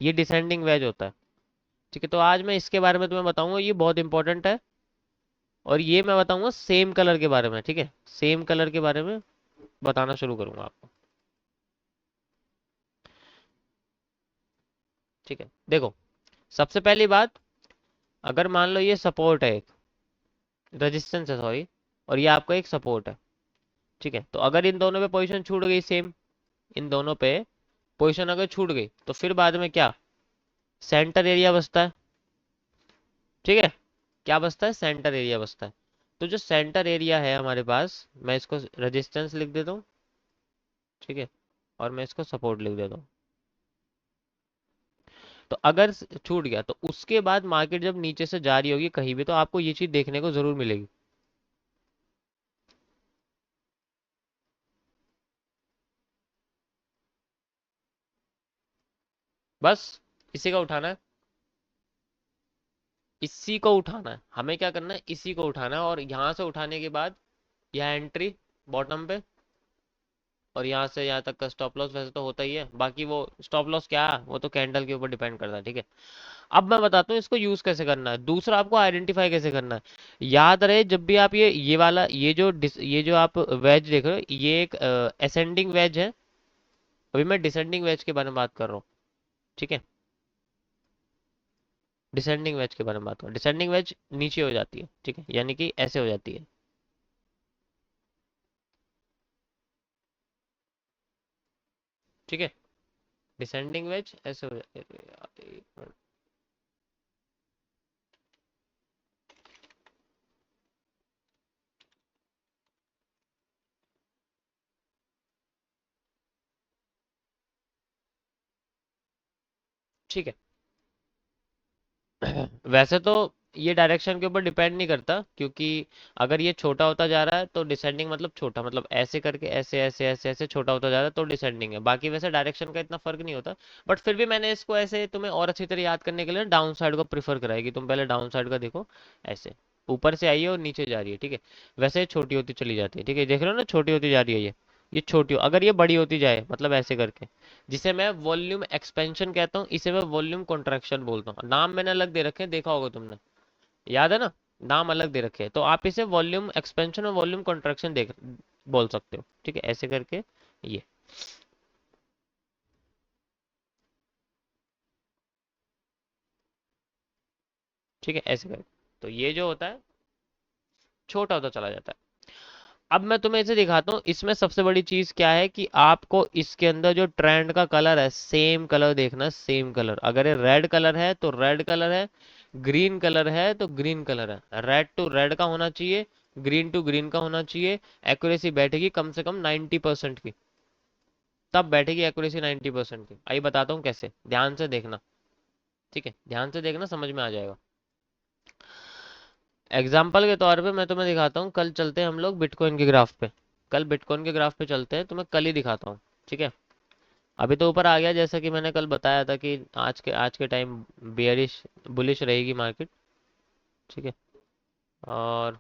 ये descending veg होता है। ठीक है, तो आज मैं इसके बारे में तुम्हें बताऊंगा, ये बहुत इंपॉर्टेंट है। और ये मैं बताऊंगा सेम कलर के बारे में, ठीक है, सेम कलर के बारे में बताना शुरू करूंगा आपको। ठीक है, देखो, सबसे पहली बात, अगर मान लो ये सपोर्ट है, एक रेजिस्टेंस है सॉरी, और ये आपका एक सपोर्ट है। ठीक है, तो अगर इन दोनों पे पोजीशन छूट गई सेम, इन दोनों पे पोजीशन अगर छूट गई तो फिर बाद में क्या, सेंटर एरिया बचता है। ठीक है, क्या बचता है, सेंटर एरिया बचता है। तो जो सेंटर एरिया है हमारे पास, मैं इसको रेजिस्टेंस लिख देता हूँ। ठीक है, और मैं इसको सपोर्ट लिख देता हूँ। तो अगर छूट गया तो उसके बाद मार्केट जब नीचे से जा रही होगी कहीं भी, तो आपको ये चीज देखने को जरूर मिलेगी। बस इसी का उठाना है, इसी को उठाना है, हमें क्या करना है, इसी को उठाना है। और यहाँ से उठाने के बाद यह एंट्री बॉटम पे, और यहाँ से यहाँ तक का स्टॉप लॉस वैसे तो होता ही है, बाकी वो स्टॉप लॉस क्या है, वो तो कैंडल के ऊपर डिपेंड करता है। ठीक है, अब मैं बताता हूँ इसको यूज कैसे करना है, दूसरा आपको आइडेंटिफाई कैसे करना है। याद रहे, जब भी आप ये वाला ये जो आप वेज देख रहे हो, ये एक असेंडिंग वेज है। अभी मैं डिसेंडिंग वेज के बारे में बात कर रहा हूँ। ठीक है, डिसेंडिंग वेज के बारे में बात कर, डिसेंडिंग वेज नीचे हो जाती है। ठीक है, यानी कि ऐसे हो जाती है। ठीक है, डिसेंडिंग वेज ऐसे हो जाती है। एक मिनट। ठीक है, वैसे तो ये डायरेक्शन के ऊपर डिपेंड नहीं करता, क्योंकि अगर ये छोटा होता जा रहा है तो डिसेंडिंग मतलब छोटा, मतलब ऐसे करके ऐसे ऐसे ऐसे ऐसे छोटा होता जा रहा है तो डिसेंडिंग है। बाकी वैसे डायरेक्शन का इतना फर्क नहीं होता। बट फिर भी मैंने इसको ऐसे तुम्हें और अच्छी तरह याद करने के लिए डाउन साइड को प्रीफर कराया कि तुम पहले डाउन साइड का देखो। ऐसे ऊपर से आई है और नीचे जा रही है। ठीक है, वैसे ये छोटी होती चली जाती है। ठीक है, देख रहे हो ना, छोटी होती जा रही है ये छोटी अगर ये बड़ी होती जाए, मतलब ऐसे करके, जिसे मैं वॉल्यूम एक्सपेंशन कहता हूँ, इसे मैं वॉल्यूम कॉन्ट्रैक्शन बोलता हूँ। नाम मैंने अलग दे रखे हैं, देखा होगा तुमने, याद है ना, नाम अलग दे रखे हैं। तो आप इसे वॉल्यूम एक्सपेंशन और वॉल्यूम कॉन्ट्रैक्शन देख बोल सकते हो। ठीक है, ऐसे करके ये। ठीक है, ऐसे करके तो ये जो होता है छोटा होता चला जाता है। अब मैं तुम्हें इसे दिखाता हूँ, इसमें सबसे बड़ी चीज क्या है कि आपको इसके अंदर जो ट्रेंड का कलर है, सेम कलर देखना, सेम कलर। अगर ये रेड कलर है तो रेड कलर है, ग्रीन कलर है तो ग्रीन कलर है, रेड टू रेड का होना चाहिए, ग्रीन टू ग्रीन का होना चाहिए। एक्यूरेसी बैठेगी कम से कम 90% की, तब बैठेगी एक्यूरेसी 90% की। आइए बताता हूँ कैसे, ध्यान से देखना। ठीक है, ध्यान से देखना, समझ में आ जाएगा। एग्जाम्पल के तौर पे मैं तुम्हें दिखाता हूँ, कल चलते हैं हम लोग बिटकॉइन के ग्राफ पे। कल बिटकॉइन के ग्राफ पे चलते हैं, तुम्हें कल ही दिखाता हूँ। ठीक है, अभी तो ऊपर आ गया, जैसा कि मैंने कल बताया था कि आज के टाइम बेयरिश बुलिश रहेगी मार्केट। ठीक है, और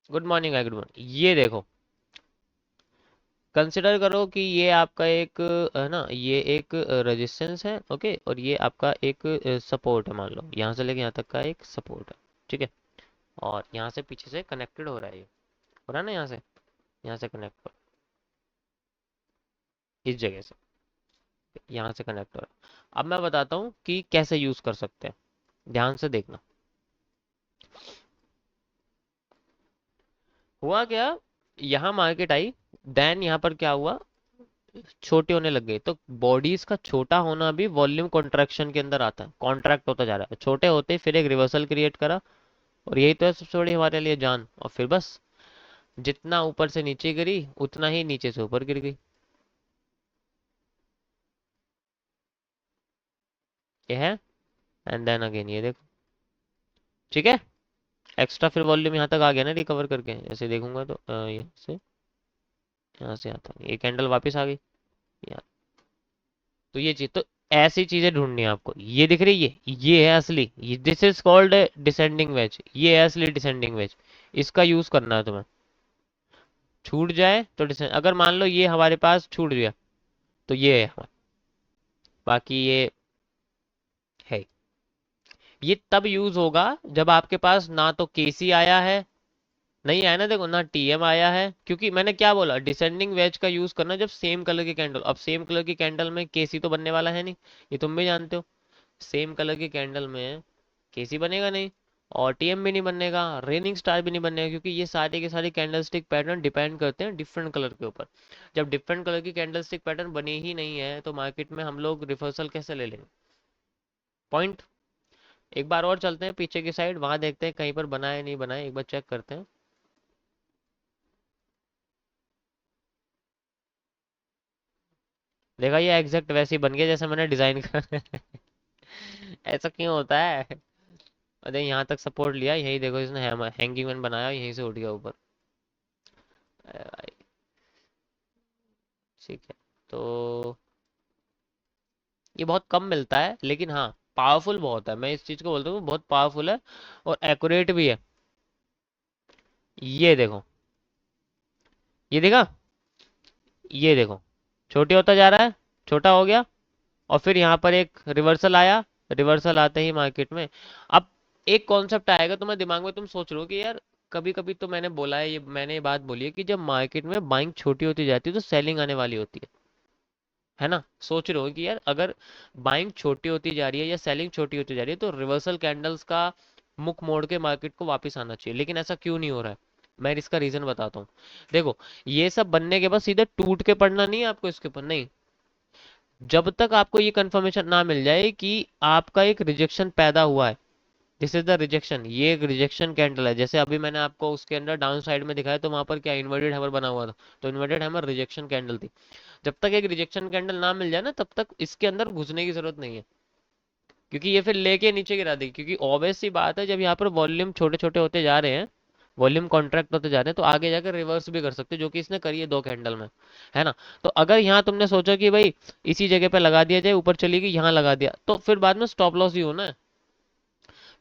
गुड मॉर्निंग है, गुड मॉर्निंग। ये देखो, कंसिडर करो कि ये आपका एक है ना, ये एक रेजिस्टेंस है, ओके, और ये आपका एक सपोर्ट है, मान लो यहाँ से लेके यहाँ तक का एक सपोर्ट है। ठीक है, और यहाँ से पीछे से कनेक्टेड हो रहा है, ये हो रहा है ना, यहाँ से कनेक्ट हो, इस जगह से यहाँ से कनेक्ट हो रहा है। अब मैं बताता हूँ कि कैसे यूज कर सकते हैं, ध्यान से देखना। हुआ क्या, यहाँ मार्केट आई, देन यहाँ पर क्या हुआ, छोटे होने लग गए। तो बॉडीज का छोटा होना भी वॉल्यूम कॉन्ट्रैक्शन के अंदर आता है, कॉन्ट्रैक्ट होता जा रहा है, छोटे होते फिर एक रिवर्सल क्रिएट करा। और यही तो है सबसे बड़ी हमारे लिए जान। और फिर बस जितना ऊपर से नीचे गिरी उतना ही नीचे से ऊपर गिर गई। ये है, एंड देन अगेन ये देखो। ठीक है, एक्स्ट्रा फिर वॉल्यूम यहाँ तक आ गया ना रिकवर करके, ऐसे देखूंगा तो यहाँ से आता है, ये कैंडल वापस आ गई यहाँ। तो ये चीज तो, ऐसी चीजें ढूंढनी है आपको। ये दिख रही है, ये है असली, this is called descending wedge, ये है असली डिसेंडिंग वेज। इसका यूज करना है तुम्हें। छूट जाए तो डिसेंड, अगर मान लो ये हमारे पास छूट गया तो ये है हमारा, बाकी ये है। ये तब यूज होगा जब आपके पास ना तो केसी आया है, नहीं आया ना, देखो ना टीएम आया है, क्योंकि मैंने क्या बोला, डिसेंडिंग वेज का यूज करना जब सेम कलर की कैंडल, अब सेम कलर की कैंडल में केसी तो बनने वाला है नहीं, ये तुम भी जानते हो। सेम कलर की कैंडल में केसी बनेगा नहीं, और टीएम भी नहीं बनेगा, रेनिंग स्टार भी नहीं बनेगा, क्योंकि ये सारे के सारे कैंडलस्टिक पैटर्न डिपेंड करते हैं डिफरेंट कलर के ऊपर। जब डिफरेंट कलर की कैंडलस्टिक पैटर्न बने ही नहीं है तो मार्केट में हम लोग रिवर्सल कैसे ले लेंगे? पॉइंट। एक बार और चलते हैं पीछे की साइड, वहां देखते हैं कहीं पर बना है नहीं बना है, एक बार चेक करते हैं। देखा, ये एग्जैक्ट वैसे ही बन गया जैसे मैंने डिजाइन कर ऐसा क्यों होता है? अरे यहाँ तक सपोर्ट लिया, यही देखो इसने हैंगिंग मैन बनाया, यहीं से उठ गया ऊपर। अरे भाई, ठीक है। तो ये बहुत कम मिलता है, लेकिन हाँ पावरफुल बहुत है, मैं इस चीज को बोलता हूँ बहुत पावरफुल है और एक्यूरेट भी है। ये देखो, ये देखा, ये देखो, छोटे होता जा रहा है, छोटा हो गया, और फिर यहाँ पर एक रिवर्सल आया, रिवर्सल आते ही मार्केट में अब एक कॉन्सेप्ट आएगा तुम्हारे दिमाग में, तुम सोच रहे हो कि यार कभी कभी तो मैंने बोला है, ये मैंने ये बात बोली है कि जब मार्केट में बाइंग छोटी होती जाती है तो सेलिंग आने वाली होती है ना? सोच रहे हो कि यार अगर बाइंग छोटी होती जा रही है या सेलिंग छोटी होती जा रही है तो रिवर्सल कैंडल्स का मुख मोड़ के मार्केट को वापस आना चाहिए, लेकिन ऐसा क्यों नहीं हो रहा है? मैं इसका रीजन बताता हूँ। देखो, ये सब बनने के बाद सीधे टूट के पड़ना नहीं है आपको इसके ऊपर, नहीं। जब तक आपको ये कंफर्मेशन ना मिल जाए कि आपका एक रिजेक्शन पैदा हुआ है, दिस इज द रिजेक्शन, ये एक रिजेक्शन कैंडल है, जैसे अभी मैंने आपको उसके अंदर डाउन साइड में दिखाया तो वहां पर क्या इन्वर्टेड हैमर बना हुआ था, तो इन्वर्टेड हैमर रिजेक्शन कैंडल थी। जब तक एक रिजेक्शन कैंडल ना मिल जाए ना तब तक इसके अंदर घुसने की जरूरत नहीं है, क्योंकि ये फिर लेके नीचे गिरा देगी, क्योंकि ऑब्वियस सी बात है जब यहाँ पर वॉल्यूम छोटे छोटे होते जा रहे हैं, वॉल्यूम कॉन्ट्रैक्ट होते जा रहे हैं, तो आगे जाकर रिवर्स भी कर सकते हैं, जो कि इसने करी है दो कैंडल में, है ना? तो अगर यहाँ तुमने सोचा कि भाई इसी जगह पे लगा दिया जाए, ऊपर चली गई यहाँ लगा दिया, तो फिर बाद में स्टॉप लॉस ही होना है,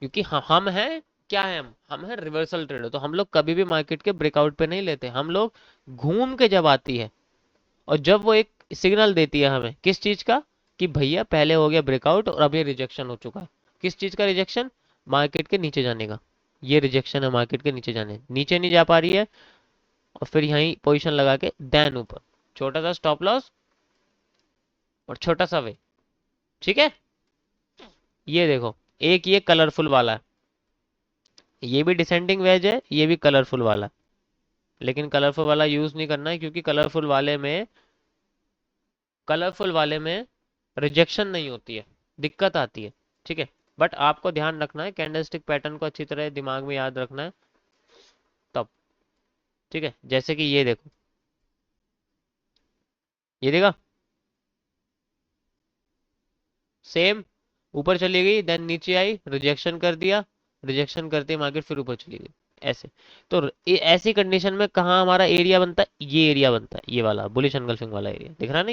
क्योंकि हम हैं, क्या है, हम हैं रिवर्सल ट्रेडर, तो हम लोग कभी भी मार्केट के ब्रेकआउट पे नहीं लेते, हम लोग घूम के जब आती है और जब वो एक सिग्नल देती है हमें किस चीज का, कि भैया पहले हो गया ब्रेकआउट और अब ये रिजेक्शन हो चुका है, किस चीज का रिजेक्शन, मार्केट के नीचे जाने का, ये रिजेक्शन है मार्केट के नीचे जाने, नीचे नहीं जा पा रही है, और फिर यहीं पोजीशन लगा के देन ऊपर, छोटा सा स्टॉप लॉस और छोटा सा वे, ठीक है? ये देखो, एक ये कलरफुल वाला है, ये भी डिसेंडिंग वेज है, ये भी कलरफुल वाला है, लेकिन कलरफुल वाला यूज नहीं करना है, क्योंकि कलरफुल वाले में रिजेक्शन नहीं होती है, दिक्कत आती है, ठीक है? बट आपको ध्यान रखना है, कैंडलस्टिक पैटर्न को अच्छी तरह दिमाग में याद रखना है तब, ठीक है? जैसे कि ये देखो, ये देखा, सेम, ऊपर चली गई देन नीचे आई, रिजेक्शन कर दिया, रिजेक्शन करते मार्केट फिर ऊपर चली गई, ऐसे। तो ऐसी कंडीशन में कहाँ हमारा एरिया बनता है, ये एरिया बनता है, ये वाला बुलिश एनगल्फिंग वाला एरिया दिख रहा है ना,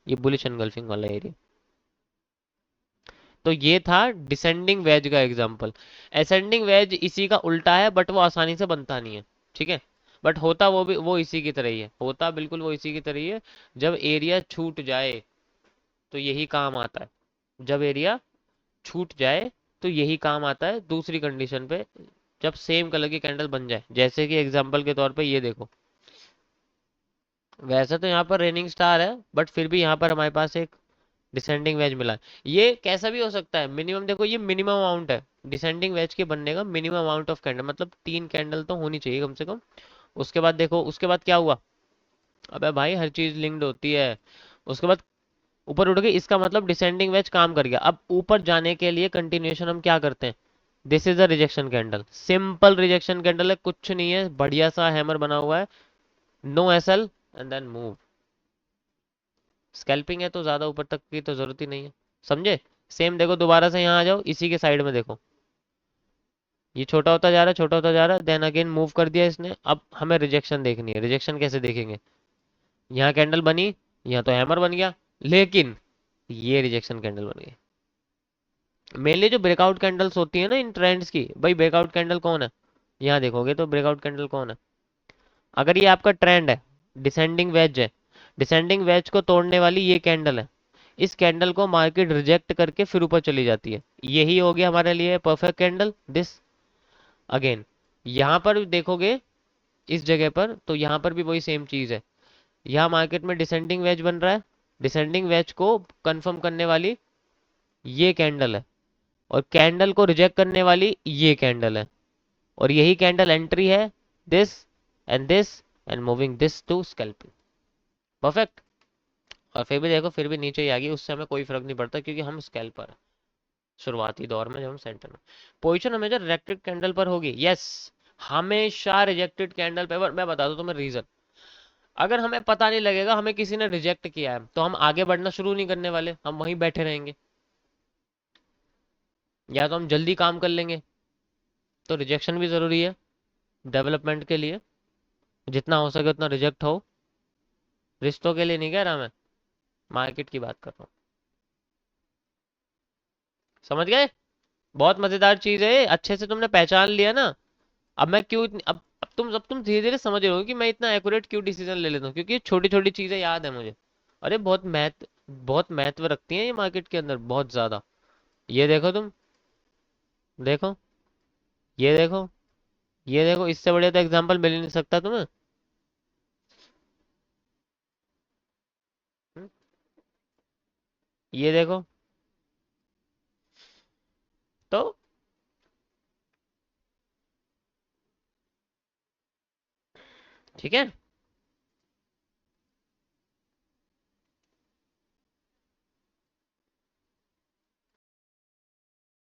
ये बुलिश एनगल्फिंग वाला एरिया। तो ये था डिसेंडिंग वेज का एग्जांपल। असेंडिंग वेज इसी का उल्टा है, बट वो आसानी से बनता नहीं है, ठीक है? बट होता वो इसी की तरह ही है, होता बिल्कुल वो इसी की तरह ही है। जब एरिया छूट जाए तो यही काम आता है, जब एरिया छूट जाए तो यही काम आता है दूसरी कंडीशन पे, जब सेम कलर की कैंडल बन जाए, जैसे कि एग्जांपल के तौर पे ये देखो, वैसे तो यहाँ पर रेनिंग स्टार है बट फिर भी यहाँ पर हमारे पास एक डिसेंडिंग वेज मिला है। ये कैसा भी हो सकता है, मिनिमम देखो, ये मिनिमम अमाउंट है डिसेंडिंग वेज के बनने का, मिनिमम अमाउंट ऑफ कैंडल, मतलब 3 कैंडल तो होनी चाहिए कम से कम। उसके बाद देखो, उसके बाद क्या हुआ, अबे भाई हर चीज लिंक्ड होती है। उसके बाद ऊपर उठ गई, इसका मतलब डिसेंडिंग वेज काम कर गया। अब ऊपर जाने के लिए कंटिन्यूएशन हम क्या करते हैं, this is a rejection candle, simple rejection candle है, कुछ नहीं है, बढ़िया सा हैमर बना हुआ है, no SL and then move. Scalping है तो ज्यादा ऊपर तक की तो जरूरत ही नहीं है, समझे? सेम देखो, दोबारा से यहाँ आ जाओ, इसी के साइड में देखो, ये छोटा होता जा रहा है, छोटा होता जा रहा है, देन अगेन मूव कर दिया इसने। अब हमें रिजेक्शन देखनी है, रिजेक्शन कैसे देखेंगे, यहाँ कैंडल बनी, यहाँ तो हैमर बन गया, लेकिन ये रिजेक्शन कैंडल बन गई। मेनली जो ब्रेकआउट कैंडल्स होती है ना इन ट्रेंड्स की, भाई ब्रेकआउट कैंडल कौन है, यहाँ देखोगे तो ब्रेकआउट कैंडल कौन है, अगर ये आपका ट्रेंड है, डिसेंडिंग वेज है, डिसेंडिंग वेज को तोड़ने वाली ये कैंडल है, इस कैंडल को मार्केट रिजेक्ट करके फिर ऊपर चली जाती है, यही हो गया हमारे लिए परफेक्ट कैंडल दिस। अगेन यहाँ पर देखोगे इस जगह पर, तो यहाँ पर भी वही सेम चीज है, यहाँ मार्केट में डिसेंडिंग वेज बन रहा है, डिसेंडिंग वेज को कंफर्म करने वाली ये कैंडल है, और कैंडल को रिजेक्ट करने वाली ये कैंडल है, और यही कैंडल एंट्री है, this this and moving this to scalping. Perfect. और फिर भी देखो, फिर भी नीचे ही आ गई, उससे हमें कोई फर्क नहीं पड़ता क्योंकि हम स्कैल्पर है। शुरुआती दौर में जब हम सेंटर में, पोजीशन हमेशा रिजेक्टेड कैंडल पर होगी, यस, हमेशा रिजेक्टेड कैंडल पे। मैं बता दूं तुम्हें रीजन, अगर हमें पता नहीं लगेगा हमें किसी ने रिजेक्ट किया है, तो हम आगे बढ़ना शुरू नहीं करने वाले, हम वहीं बैठे रहेंगे, या तो हम जल्दी काम कर लेंगे। तो रिजेक्शन भी जरूरी है डेवलपमेंट के लिए, जितना हो सके उतना रिजेक्ट हो। रिश्तों के लिए नहीं कह रहा मैं, मार्केट की बात कर रहा हूँ। समझ गए? बहुत मजेदार चीज है ये, अच्छे से तुमने पहचान लिया ना। अब मैं क्यों अब तुम धीरे धीरे समझ रहे हो कि मैं इतना एक्यूरेट क्यों डिसीजन ले लेता हूँ, क्योंकि ये छोटी छोटी चीजें याद है मुझे। अरे बहुत महत्व रखती हैं ये मार्केट के अंदर, बहुत ज्यादा। ये देखो तुम, देखो, ये देखो, ये देखो, इससे बढ़िया तो एग्जांपल मिल ही नहीं सकता तुम्हें। हम्म, ये देखो। तो ठीक है।